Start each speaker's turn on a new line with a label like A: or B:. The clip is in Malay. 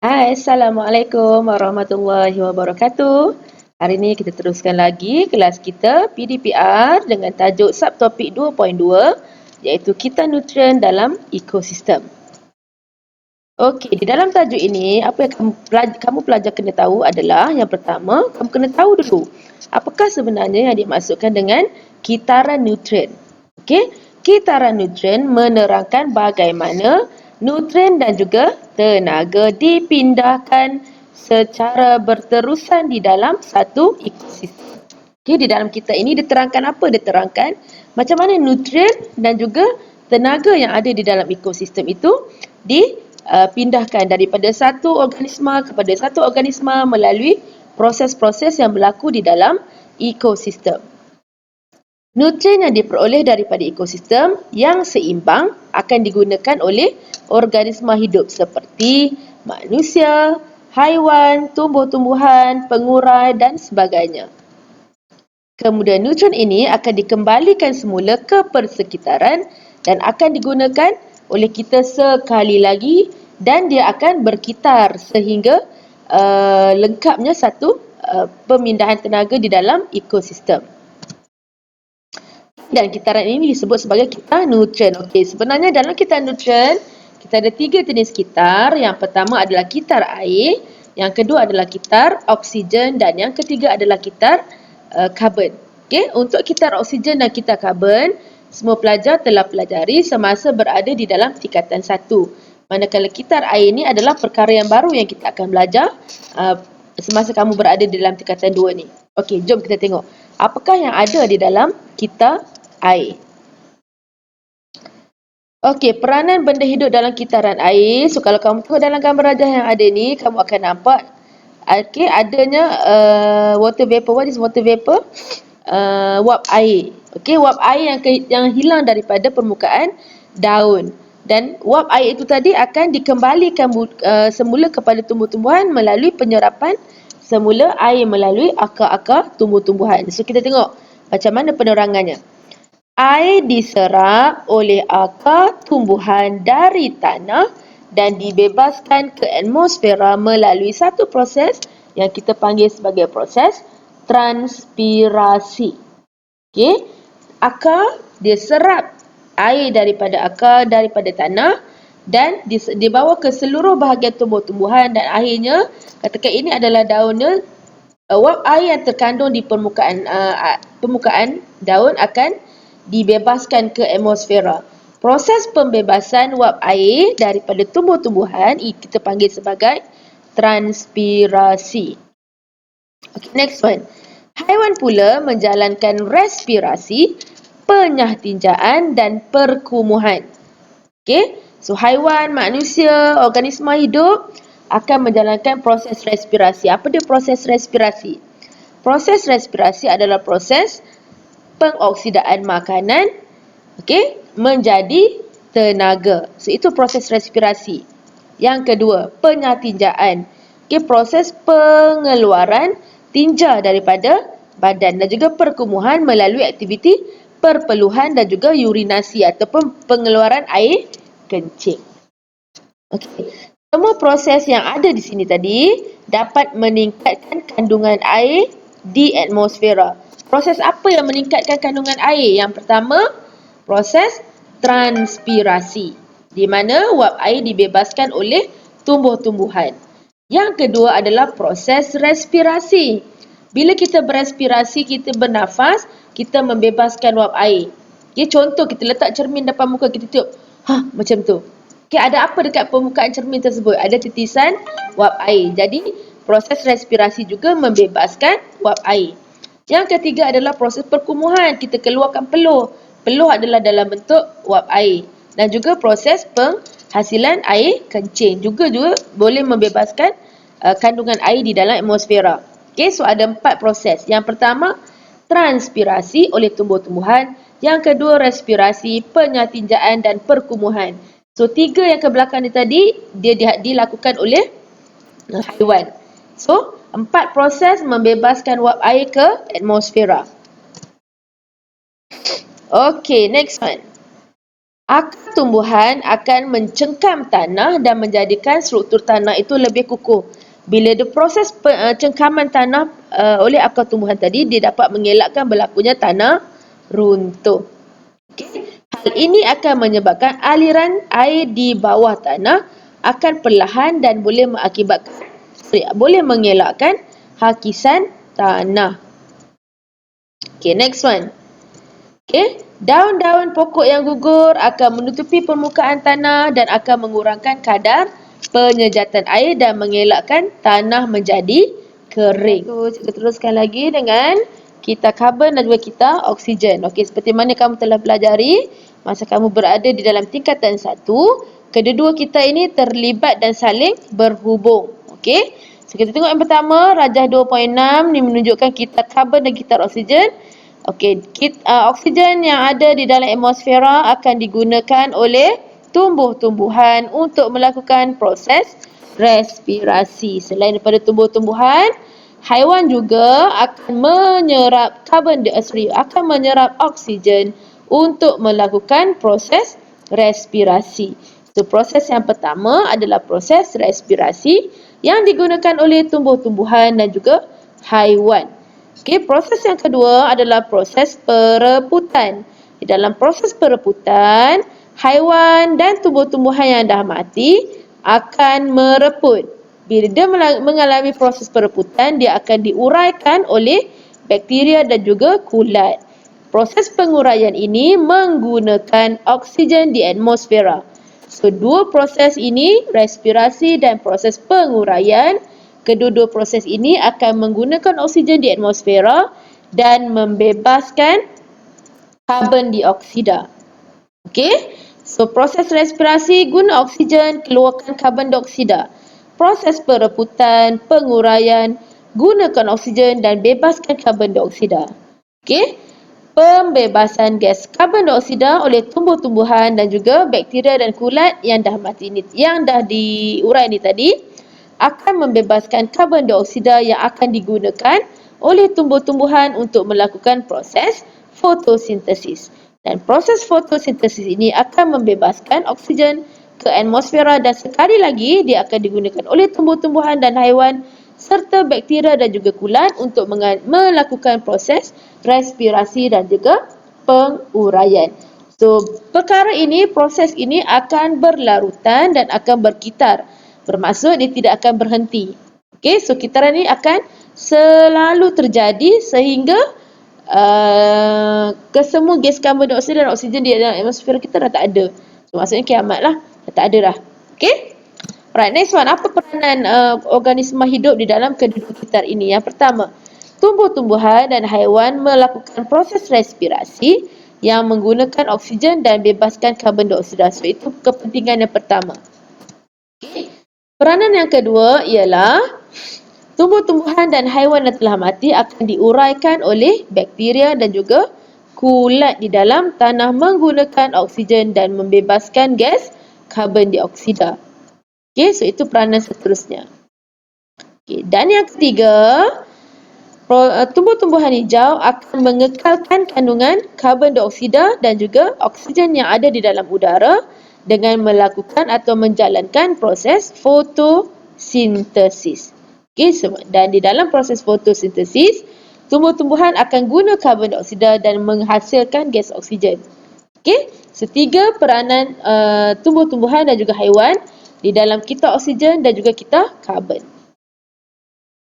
A: Hai, Assalamualaikum warahmatullahi wabarakatuh. Hari ini kita teruskan lagi kelas kita PDPR dengan tajuk subtopik 2.2 iaitu kita nutrien dalam ekosistem. Okey, di dalam tajuk ini apa yang kamu pelajar kena tahu adalah yang pertama, kamu kena tahu dulu apakah sebenarnya yang dimaksudkan dengan kitaran nutrien. Okey, kitaran nutrien menerangkan bagaimana nutrien dan juga tenaga dipindahkan secara berterusan di dalam satu ekosistem. Okey, di dalam kita ini diterangkan apa? Diterangkan macam mana nutrien dan juga tenaga yang ada di dalam ekosistem itu dipindahkan daripada satu organisma kepada satu organisma melalui proses-proses yang berlaku di dalam ekosistem. Nutrien yang diperoleh daripada ekosistem yang seimbang akan digunakan oleh organisma hidup seperti manusia, haiwan, tumbuh-tumbuhan, pengurai dan sebagainya. Kemudian nutrien ini akan dikembalikan semula ke persekitaran dan akan digunakan oleh kita sekali lagi dan dia akan berkitar sehingga lengkapnya satu pemindahan tenaga di dalam ekosistem. Dan kitaran ini disebut sebagai kitar nutrien. Okey, sebenarnya dalam kitar nutrien kita ada 3 jenis kitar. Yang pertama adalah kitar air, yang kedua adalah kitar oksigen dan yang ketiga adalah kitar karbon. Okey, untuk kitar oksigen dan kitar karbon, semua pelajar telah pelajari semasa berada di dalam tingkatan 1. Manakala kitar air ini adalah perkara yang baru yang kita akan belajar semasa kamu berada di dalam tingkatan 2 ni. Okey, jom kita tengok apakah yang ada di dalam kitar air. Okey, peranan benda hidup dalam kitaran air. So, kalau kamu tengok dalam gambar rajah yang ada ni, kamu akan nampak okey, adanya water vapor. What is water vapor? Wap air. Okey, wap air yang hilang daripada permukaan daun. Dan wap air itu tadi akan dikembalikan semula kepada tumbuh-tumbuhan melalui penyerapan semula air melalui akar-akar tumbuh-tumbuhan. So, kita tengok macam mana penerangannya. Air diserap oleh akar tumbuhan dari tanah dan dibebaskan ke atmosfera melalui satu proses yang kita panggil sebagai proses transpirasi. Okey, akar dia serap air daripada akar daripada tanah dan dibawa ke seluruh bahagian tumbuh-tumbuhan dan akhirnya katakan ini adalah daunnya, wap air yang terkandung di permukaan daun akan dibebaskan ke atmosfera. Proses pembebasan wap air daripada tumbuh-tumbuhan kita panggil sebagai transpirasi. Okay, next one. Haiwan pula menjalankan respirasi, penyahtinjaan dan perkumuhan. Okay, so haiwan, manusia, organisma hidup akan menjalankan proses respirasi. Apa dia proses respirasi? Proses respirasi adalah proses pengoksidaan makanan menjadi tenaga. So, itu proses respirasi. Yang kedua, penyahtinjaan. Proses pengeluaran tinja daripada badan dan juga perkumuhan melalui aktiviti perpeluhan dan juga urinasi ataupun pengeluaran air kencing. Okey. Semua proses yang ada di sini tadi dapat meningkatkan kandungan air di atmosfera. Proses apa yang meningkatkan kandungan air? Yang pertama, proses transpirasi, di mana wap air dibebaskan oleh tumbuh-tumbuhan. Yang kedua adalah proses respirasi. Bila kita berespirasi, kita bernafas, kita membebaskan wap air. Okay, contoh, kita letak cermin depan muka, kita tiup. Macam tu. Okay, ada apa dekat permukaan cermin tersebut? Ada titisan wap air. Jadi, proses respirasi juga membebaskan wap air. Yang ketiga adalah proses perkumuhan. Kita keluarkan peluh. Peluh adalah dalam bentuk wap air. Dan juga proses penghasilan air kencing. Juga boleh membebaskan kandungan air di dalam atmosfera. Okay, so ada 4 proses. Yang pertama, transpirasi oleh tumbuh-tumbuhan. Yang kedua, respirasi, penyahtinjaan dan perkumuhan. So, 3 yang ke belakang ni tadi, dia dilakukan oleh haiwan. So, 4 proses membebaskan wap air ke atmosfera. Okay, next one. Akar tumbuhan akan mencengkam tanah dan menjadikan struktur tanah itu lebih kukuh. Bila ada proses cengkaman tanah oleh akar tumbuhan tadi, dia dapat mengelakkan berlakunya tanah runtuh. Okay. Hal ini akan menyebabkan aliran air di bawah tanah akan perlahan dan boleh mengelakkan hakisan tanah. Okay, next one. Okay. Daun-daun pokok yang gugur akan menutupi permukaan tanah dan akan mengurangkan kadar penyejatan air dan mengelakkan tanah menjadi kering. So, kita teruskan lagi dengan kita karbon dan juga kita oksigen. Okey, seperti mana kamu telah pelajari masa kamu berada di dalam tingkatan 1, kedua-dua kita ini terlibat dan saling berhubung. Okey. So, kita tengok yang pertama, rajah 2.6 ni menunjukkan kita karbon dan kita oksigen. Okey, oksigen yang ada di dalam atmosfera akan digunakan oleh tumbuh-tumbuhan untuk melakukan proses respirasi. Selain daripada tumbuh-tumbuhan, haiwan juga akan menyerap akan menyerap oksigen untuk melakukan proses respirasi. So, proses yang pertama adalah proses respirasi yang digunakan oleh tumbuh-tumbuhan dan juga haiwan. Okay, proses yang kedua adalah proses pereputan. Di dalam proses pereputan, haiwan dan tumbuh-tumbuhan yang dah mati akan mereput. Bila dia mengalami proses pereputan, dia akan diuraikan oleh bakteria dan juga kulat. Proses penguraian ini menggunakan oksigen di atmosfera. So, dua proses ini, respirasi dan proses penguraian, kedua-dua proses ini akan menggunakan oksigen di atmosfera dan membebaskan karbon dioksida. Okey? So, proses respirasi guna oksigen, keluarkan karbon dioksida. Proses pereputan, penguraian, gunakan oksigen dan bebaskan karbon dioksida. Okey? Pembebasan gas karbon dioksida oleh tumbuh-tumbuhan dan juga bakteria dan kulat yang dah mati ni, yang dah diurai ni tadi, akan membebaskan karbon dioksida yang akan digunakan oleh tumbuh-tumbuhan untuk melakukan proses fotosintesis. Dan proses fotosintesis ini akan membebaskan oksigen ke atmosfera dan sekali lagi dia akan digunakan oleh tumbuh-tumbuhan dan haiwan serta bakteria dan juga kulat untuk melakukan proses respirasi dan juga penguraian. So, proses ini akan berlarutan dan akan berkitar. Bermaksud dia tidak akan berhenti. Okey, so kitaran ini akan selalu terjadi sehingga kesemua gas karbon dioksida dan oksigen di dalam atmosfera kita dah tak ada. So, maksudnya kiamat lah. Dah tak ada dah. Okey? Alright, next one. Apa peranan organisma hidup di dalam kedua kitar ini? Yang pertama, tumbuh-tumbuhan dan haiwan melakukan proses respirasi yang menggunakan oksigen dan bebaskan karbon dioksida. So, itu kepentingan yang pertama. Okay. Peranan yang kedua ialah tumbuh-tumbuhan dan haiwan yang telah mati akan diuraikan oleh bakteria dan juga kulat di dalam tanah menggunakan oksigen dan membebaskan gas karbon dioksida. Okey, so itu peranan seterusnya. Okey, dan yang ketiga, tumbuh-tumbuhan hijau akan mengekalkan kandungan karbon dioksida dan juga oksigen yang ada di dalam udara dengan melakukan atau menjalankan proses fotosintesis. Okay, dan di dalam proses fotosintesis, tumbuh-tumbuhan akan guna karbon dioksida dan menghasilkan gas oksigen. Okay, tiga peranan tumbuh-tumbuhan dan juga haiwan di dalam kita oksigen dan juga kita karbon.